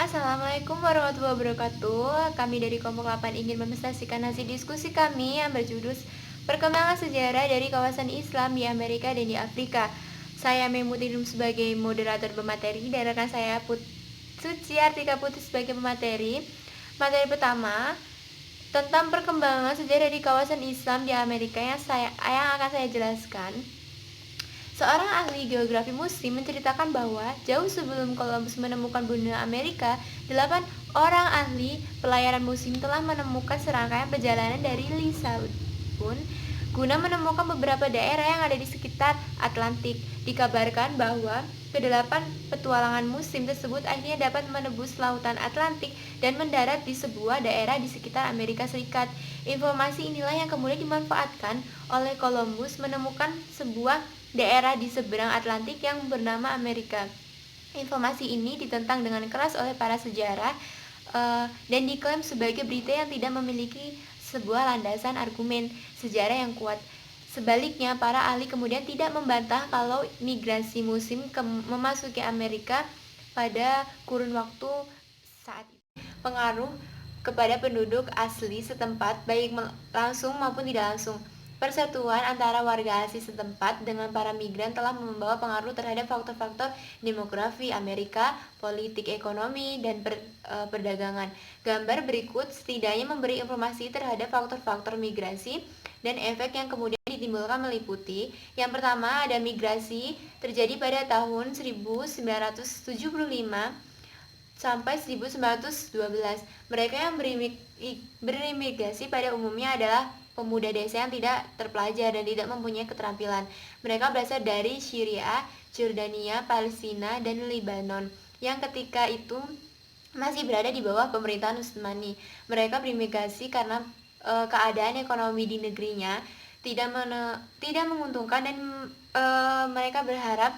Assalamualaikum warahmatullahi wabarakatuh. Kami dari Kelompok 8 ingin mepresentasikan hasil diskusi kami yang berjudul Perkembangan Sejarah dari Kawasan Islam di Amerika dan di Afrika. Saya Memudinum sebagai moderator pemateri dan rekan saya Suci Artika Putri sebagai pemateri. Materi pertama tentang perkembangan sejarah di kawasan Islam di Amerika yang akan saya jelaskan. Seorang ahli geografi Muslim menceritakan bahwa jauh sebelum Columbus menemukan benua Amerika, 8 orang ahli pelayaran Muslim telah menemukan serangkaian perjalanan dari Lisabon guna menemukan beberapa daerah yang ada di sekitar Atlantik. Dikabarkan bahwa kedelapan petualangan Muslim tersebut akhirnya dapat menembus lautan Atlantik dan mendarat di sebuah daerah di sekitar Amerika Serikat. Informasi inilah yang kemudian dimanfaatkan oleh Columbus menemukan sebuah daerah di seberang Atlantik yang bernama Amerika. Informasi ini ditentang dengan keras oleh para sejarah dan diklaim sebagai berita yang tidak memiliki sebuah landasan argumen sejarah yang kuat. Sebaliknya, para ahli kemudian tidak membantah kalau migrasi Muslim memasuki Amerika pada kurun waktu saat itu pengaruh kepada penduduk asli setempat, baik langsung maupun tidak langsung. Persatuan antara warga asli setempat dengan para migran telah membawa pengaruh terhadap faktor-faktor demografi Amerika, politik ekonomi, dan perdagangan. Gambar berikut setidaknya memberi informasi terhadap faktor-faktor migrasi dan efek yang kemudian ditimbulkan meliputi. Yang pertama, ada migrasi terjadi pada tahun 1975 sampai 1912. Mereka yang berimigrasi pada umumnya adalah pemuda desa yang tidak terpelajar dan tidak mempunyai keterampilan. Mereka berasal dari Syria, Jordania, Palestina, dan Lebanon yang ketika itu masih berada di bawah pemerintahan Utsmani. Mereka berimigrasi karena keadaan ekonomi di negerinya tidak menguntungkan dan mereka berharap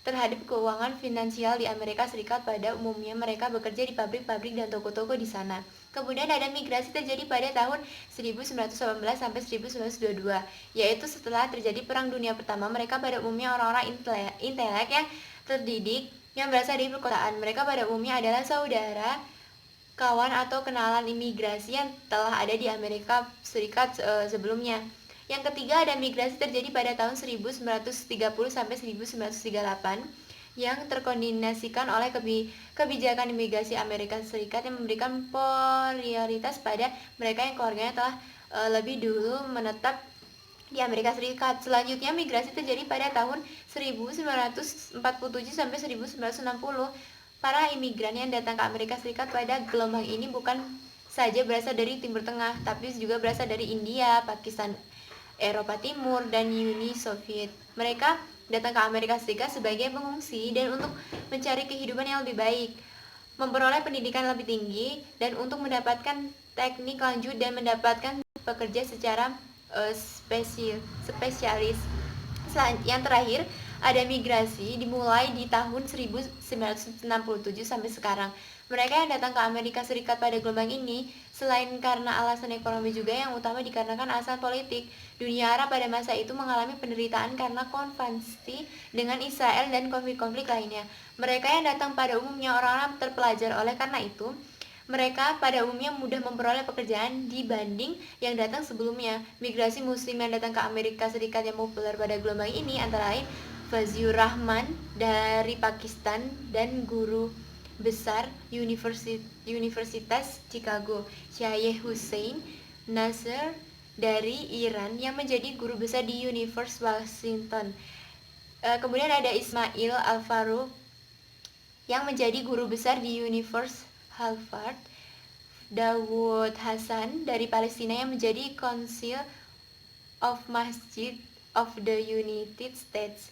terhadap keuangan finansial di Amerika Serikat. Pada umumnya mereka bekerja di pabrik-pabrik dan toko-toko di sana. Kemudian ada migrasi terjadi pada tahun 1918 sampai 1922, yaitu setelah terjadi Perang Dunia Pertama. Mereka pada umumnya orang-orang intelek yang terdidik yang berasal dari perkotaan. Mereka pada umumnya adalah saudara, kawan atau kenalan imigrasi yang telah ada di Amerika Serikat sebelumnya. Yang ketiga, ada migrasi terjadi pada tahun 1930 sampai 1938 yang terkoordinasikan oleh kebijakan imigrasi Amerika Serikat yang memberikan prioritas pada mereka yang keluarganya telah lebih dulu menetap di Amerika Serikat. Selanjutnya, migrasi terjadi pada tahun 1947 sampai 1960. Para imigran yang datang ke Amerika Serikat pada gelombang ini bukan saja berasal dari Timur Tengah, tapi juga berasal dari India, Pakistan, Eropa Timur, dan Uni Soviet. Mereka datang ke Amerika Serikat sebagai pengungsi dan untuk mencari kehidupan yang lebih baik, memperoleh pendidikan lebih tinggi, dan untuk mendapatkan teknik lanjut dan mendapatkan pekerja secara spesialis. Yang terakhir, ada migrasi dimulai di tahun 1967 sampai sekarang. Mereka yang datang ke Amerika Serikat pada gelombang ini, selain karena alasan ekonomi juga yang utama dikarenakan alasan politik. Dunia Arab pada masa itu mengalami penderitaan karena konflik dengan Israel dan konflik-konflik lainnya. Mereka yang datang pada umumnya orang-orang terpelajar, oleh karena itu mereka pada umumnya mudah memperoleh pekerjaan dibanding yang datang sebelumnya. Migrasi Muslim yang datang ke Amerika Serikat yang populer pada gelombang ini antara lain Fazlur Rahman dari Pakistan dan guru besar Universitas Chicago, Syekh Hussein Nasr dari Iran yang menjadi guru besar di Universitas Washington. Kemudian ada Ismail Al-Farouq yang menjadi guru besar di Universitas Harvard, Dawood Hassan dari Palestina yang menjadi Council of Masjid of the United States,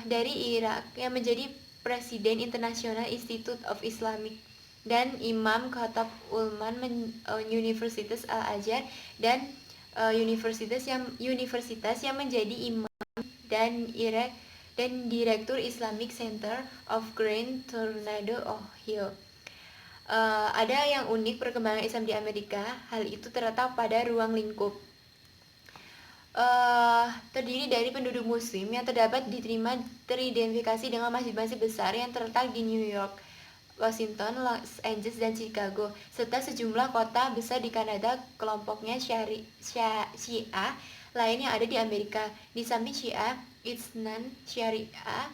dari Irak yang menjadi Presiden International Institute of Islamic, dan Imam Khattab Ulman Universitas Al-Azhar dan universitas yang menjadi imam dan Direktur Islamic Center of Grand Tornado, Ohio. Ada yang unik perkembangan Islam di Amerika. Hal itu terletak pada ruang lingkup terdiri dari penduduk Muslim yang terdapat teridentifikasi dengan masjid-masjid besar yang terletak di New York, Washington, Los Angeles, dan Chicago, serta sejumlah kota besar di Kanada. Kelompoknya Syiah lain yang ada di Amerika. Di samping Syiah, Isnan Syariah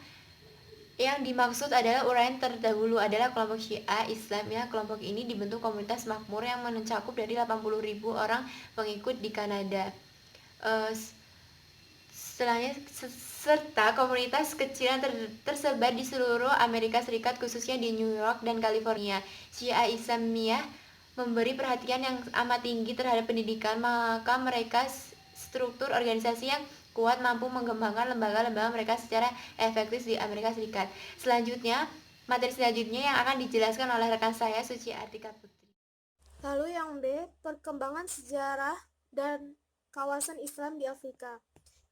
yang dimaksud adalah uraian terdahulu adalah kelompok Syiah Islam. Ya, kelompok ini dibentuk komunitas makmur yang mencakup dari 80.000 orang pengikut di Kanada. Eh, Setelahnya, serta komunitas kecil yang tersebar di seluruh Amerika Serikat, khususnya di New York dan California. Syiah Islamiyah memberi perhatian yang amat tinggi terhadap pendidikan, maka mereka struktur organisasi yang kuat mampu mengembangkan lembaga-lembaga mereka secara efektif di Amerika Serikat. Materi selanjutnya yang akan dijelaskan oleh rekan saya, Suci Artika Putri. Lalu yang B, perkembangan sejarah dan kawasan Islam di Afrika.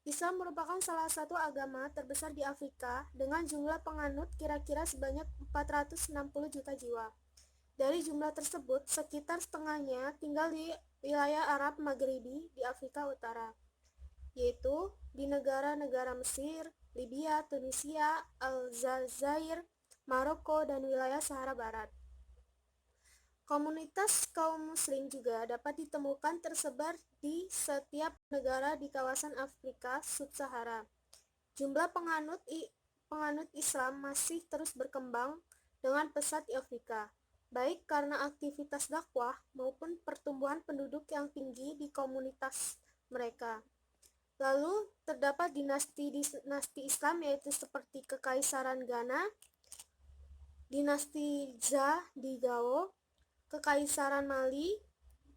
Islam merupakan salah satu agama terbesar di Afrika dengan jumlah penganut kira-kira sebanyak 460 juta jiwa. Dari jumlah tersebut, sekitar setengahnya tinggal di wilayah Arab Maghribi di Afrika Utara, yaitu di negara-negara Mesir, Libya, Tunisia, Aljazair, Maroko, dan wilayah Sahara Barat. Komunitas kaum muslim juga dapat ditemukan tersebar di setiap negara di kawasan Afrika Sub-Sahara. Jumlah penganut Islam masih terus berkembang dengan pesat di Afrika, baik karena aktivitas dakwah maupun pertumbuhan penduduk yang tinggi di komunitas mereka. Lalu terdapat dinasti Islam, yaitu seperti Kekaisaran Ghana, dinasti Zhou di Gao, Kekaisaran Mali,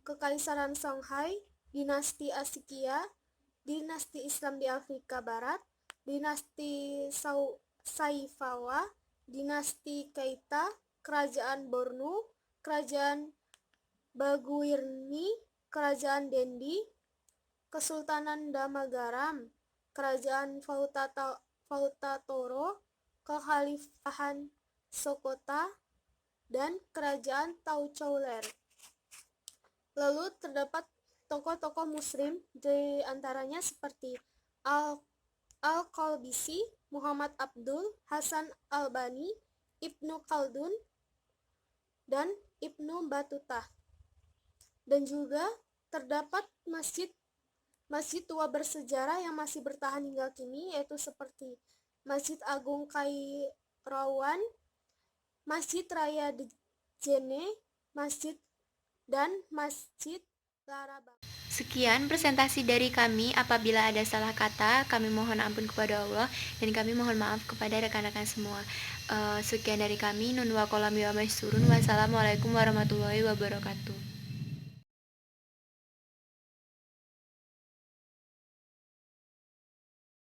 Kekaisaran Songhai, dinasti Assyria, dinasti Islam di Afrika Barat, dinasti Saifawa, dinasti Keita, kerajaan Bornu, kerajaan Baguirmi, kerajaan Dendi, Kesultanan Damagaram, kerajaan Fautatoro, kekhalifahan Sokota, dan kerajaan Tauchouler. Lalu terdapat tokoh-tokoh muslim, di antaranya seperti Al-Qalbisi, Muhammad Abdul, Hasan Albani, Ibnu Khaldun, dan Ibnu Battuta. Dan juga terdapat masjid tua bersejarah yang masih bertahan hingga kini, yaitu seperti Masjid Agung Kairawan, Masjid Raya Djenne, dan Masjid Laraba. Sekian presentasi dari kami. Apabila ada salah kata, kami mohon ampun kepada Allah dan kami mohon maaf kepada rekan-rekan semua. Sekian dari kami. Nun wa qalam wa masyurun. Wassalamualaikum warahmatullahi wabarakatuh.